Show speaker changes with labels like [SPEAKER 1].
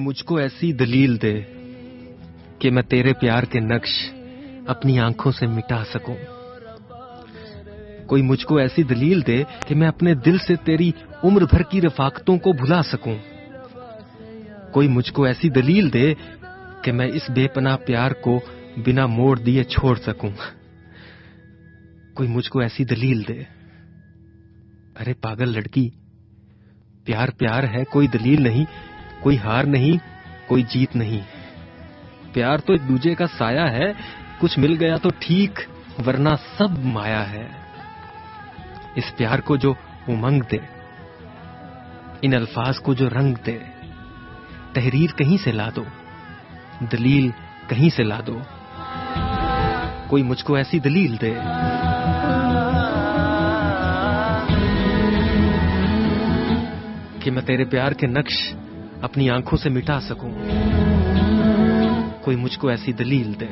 [SPEAKER 1] मुझको ऐसी दलील दे कि मैं तेरे प्यार के नक्श अपनी आंखों से मिटा सकूं। कोई मुझको ऐसी दलील दे कि मैं अपने दिल से तेरी उम्र भर की रफाकतों को भुला सकूं। कोई मुझको ऐसी दलील दे कि मैं इस बेपनाह प्यार को बिना मोड़ दिए छोड़ सकूं। कोई मुझको ऐसी दलील दे। अरे पागल लड़की, प्यार प्यार है, कोई दलील नहीं, कोई हार नहीं, कोई जीत नहीं। प्यार तो एक दूजे का साया है, कुछ मिल गया तो ठीक, वरना सब माया है। इस प्यार को जो उमंग दे, इन अल्फाज को जो रंग दे, तहरीर कहीं से ला दो, दलील कहीं से ला दो। कोई मुझको ऐसी दलील दे। कि मैं तेरे प्यार के नक्श अपनी आंखों से मिटा सकूं। कोई मुझको ऐसी दलील दे।